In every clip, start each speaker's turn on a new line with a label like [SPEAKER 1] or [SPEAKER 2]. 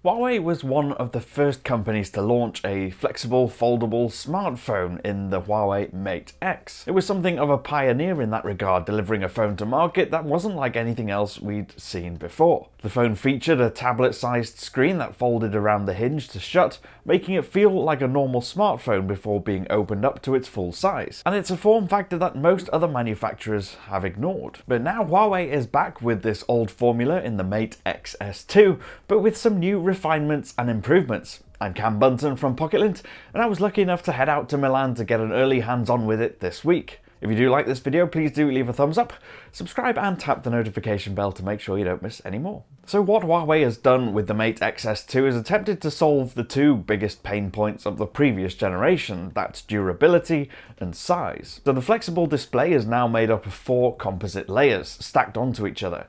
[SPEAKER 1] Huawei was one of the first companies to launch a flexible, foldable smartphone in the Huawei Mate X. It was something of a pioneer in that regard, delivering a phone to market that wasn't like anything else we'd seen before. The phone featured a tablet-sized screen that folded around the hinge to shut, making it feel like a normal smartphone before being opened up to its full size. And it's a form factor that most other manufacturers have ignored. But now Huawei is back with this old formula in the Mate Xs2, but with some new refinements and improvements. I'm Cam Bunton from Pocket-lint, and I was lucky enough to head out to Milan to get an early hands-on with it this week. If you do like this video, please do leave a thumbs up, subscribe and tap the notification bell to make sure you don't miss any more. So what Huawei has done with the Mate Xs2 is attempted to solve the two biggest pain points of the previous generation, that's durability and size. So the flexible display is now made up of 4 composite layers stacked onto each other.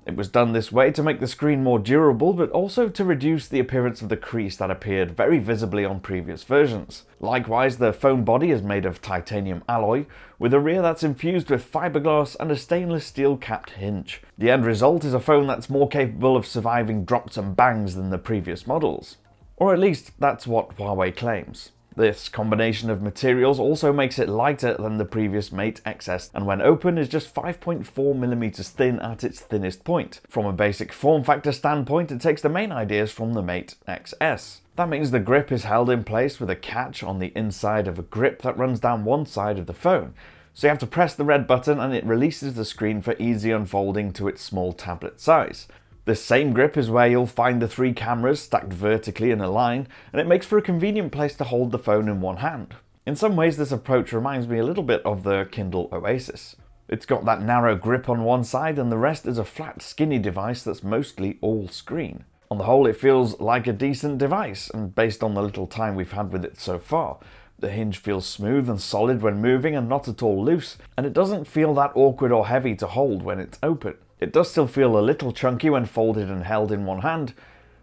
[SPEAKER 1] It was done this way to make the screen more durable, but also to reduce the appearance of the crease that appeared very visibly on previous versions. Likewise, the phone body is made of titanium alloy, with a rear that's infused with fiberglass and a stainless steel capped hinge. The end result is a phone that's more capable of surviving drops and bangs than the previous models. Or at least, that's what Huawei claims. This combination of materials also makes it lighter than the previous Mate Xs, and when open is just 5.4mm thin at its thinnest point. From a basic form factor standpoint, it takes the main ideas from the Mate Xs. That means the grip is held in place with a catch on the inside of a grip that runs down one side of the phone. So you have to press the red button and it releases the screen for easy unfolding to its small tablet size. This same grip is where you'll find the 3 cameras stacked vertically in a line, and it makes for a convenient place to hold the phone in one hand. In some ways, this approach reminds me a little bit of the Kindle Oasis. It's got that narrow grip on one side, and the rest is a flat, skinny device that's mostly all screen. On the whole, it feels like a decent device, and based on the little time we've had with it so far. The hinge feels smooth and solid when moving and not at all loose, and it doesn't feel that awkward or heavy to hold when it's open. It does still feel a little chunky when folded and held in one hand,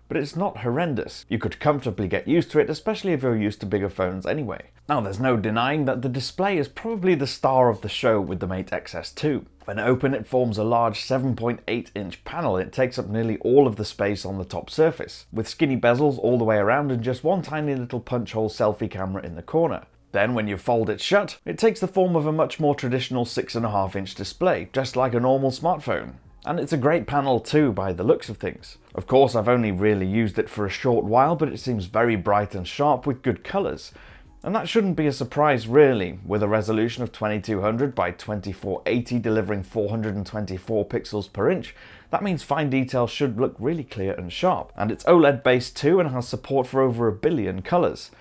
[SPEAKER 1] but it's not horrendous. You could comfortably get used to it, especially if you're used to bigger phones anyway. Now, there's no denying that the display is probably the star of the show with the Mate Xs2. When open, it forms a large 7.8-inch panel. It takes up nearly all of the space on the top surface, with skinny bezels all the way around and just one tiny little punch hole selfie camera in the corner. Then, when you fold it shut, it takes the form of a much more traditional 6.5-inch display, just like a normal smartphone. And it's a great panel too, by the looks of things. Of course, I've only really used it for a short while, but it seems very bright and sharp with good colours. And that shouldn't be a surprise really, with a resolution of 2200 by 2480 delivering 424 pixels per inch. That means fine detail should look really clear and sharp. And it's OLED based too and has support for over 1 billion colours.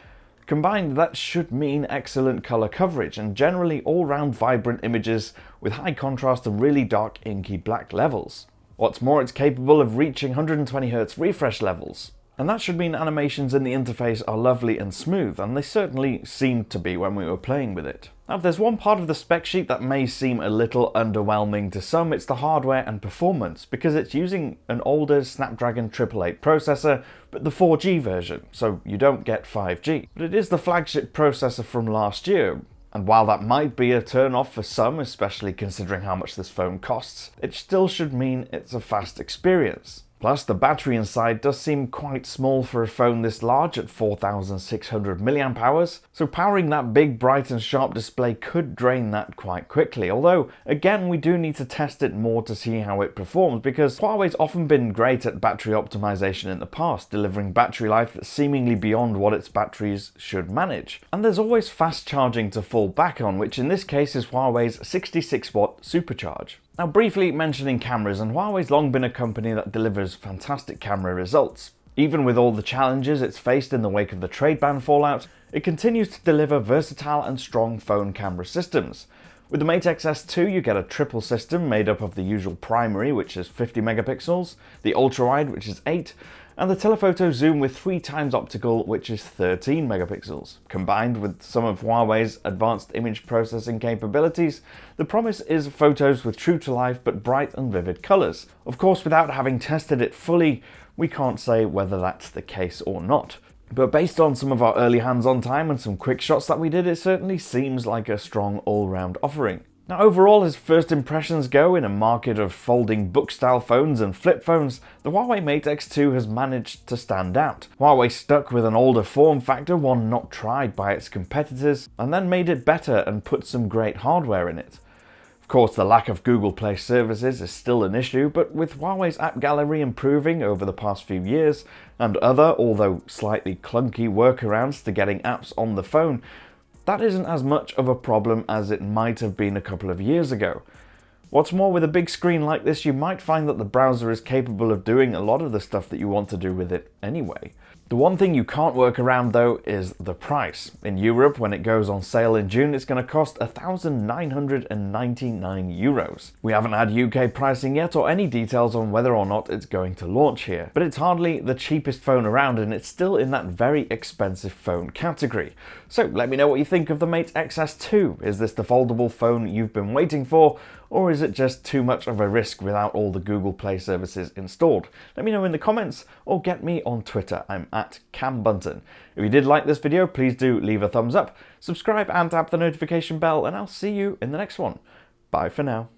[SPEAKER 1] Combined, that should mean excellent colour coverage and generally all-round vibrant images with high contrast and really dark inky black levels. What's more, it's capable of reaching 120Hz refresh levels. And that should mean animations in the interface are lovely and smooth, and they certainly seemed to be when we were playing with it. Now, if there's one part of the spec sheet that may seem a little underwhelming to some, it's the hardware and performance, because it's using an older Snapdragon 888 processor, but the 4G version, so you don't get 5G. But it is the flagship processor from last year, and while that might be a turn-off for some, especially considering how much this phone costs, it still should mean it's a fast experience. Plus, the battery inside does seem quite small for a phone this large at 4600 mAh, so powering that big, bright and sharp display could drain that quite quickly. Although, again, we do need to test it more to see how it performs, because Huawei's often been great at battery optimization in the past, delivering battery life that's seemingly beyond what its batteries should manage. And there's always fast charging to fall back on, which in this case is Huawei's 66-watt supercharge. Now, briefly mentioning cameras, and Huawei's long been a company that delivers fantastic camera results. Even with all the challenges it's faced in the wake of the trade ban fallout, it continues to deliver versatile and strong phone camera systems. With the Mate Xs2, you get a triple system made up of the usual primary, which is 50 megapixels, the ultra-wide, which is 8, and the telephoto zoom with 3 times optical, which is 13 megapixels. Combined with some of Huawei's advanced image processing capabilities, the promise is photos with true-to-life but bright and vivid colours. Of course, without having tested it fully, we can't say whether that's the case or not. But based on some of our early hands-on time and some quick shots that we did, it certainly seems like a strong all-round offering. Now overall, as first impressions go in a market of folding book-style phones and flip phones, the Huawei Mate X2 has managed to stand out. Huawei stuck with an older form factor, one not tried by its competitors, and then made it better and put some great hardware in it. Of course, the lack of Google Play services is still an issue, but with Huawei's app gallery improving over the past few years, and other, although slightly clunky workarounds to getting apps on the phone, that isn't as much of a problem as it might have been a couple of years ago. What's more, with a big screen like this, you might find that the browser is capable of doing a lot of the stuff that you want to do with it anyway. The one thing you can't work around though is the price. In Europe, when it goes on sale in June, it's going to cost €1,999. We haven't had UK pricing yet or any details on whether or not it's going to launch here, but it's hardly the cheapest phone around and it's still in that very expensive phone category. So let me know what you think of the Mate XS2. Is this the foldable phone you've been waiting for, or is it just too much of a risk without all the Google Play services installed? Let me know in the comments or get me on Twitter. I'm at Cam Bunton. If you did like this video, please do leave a thumbs up, subscribe and tap the notification bell, and I'll see you in the next one. Bye for now.